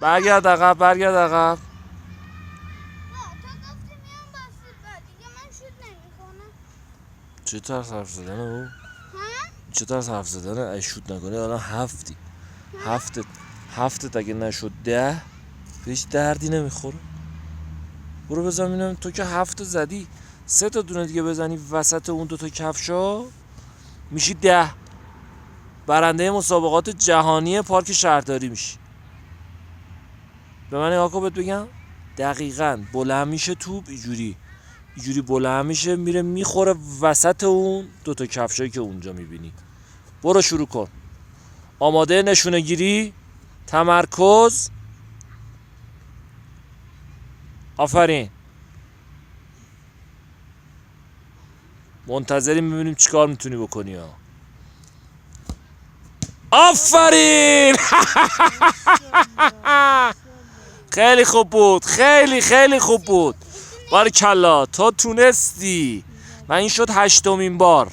برگرد عقب، برگرد عقب. تو گفتی میام با فوتبال دیگه، من شوت نمیکنم. چه طرز حرف زدنه او؟ ها؟ چه طرز حرف زدنه؟ ای شوت نکنی الان هفتی. هفتت اگه نشد 10 هیچ دردی نمیخوره. برو بزن ببینم، تو که 7 زدی، 3 تا دونه دیگه بزنی وسط اون 2 تا کفشا میشی 10. برنده مسابقات جهانی پارک شهرداری میشی. به من نگاه کن بهت بگم، دقیقاً بلند میشه توپ اینجوری بلند میشه میره میخوره وسط اون 2 تا کفشایی که اونجا میبینی. برو شروع کن. آماده نشونه گیری، تمرکز. آفرین. منتظریم ببینیم چیکار میتونی بکنی ها. آفرین. خیلی خوب بود، خیلی خوب بود. بارکلا، تو تونستی و این شد 8مین بار.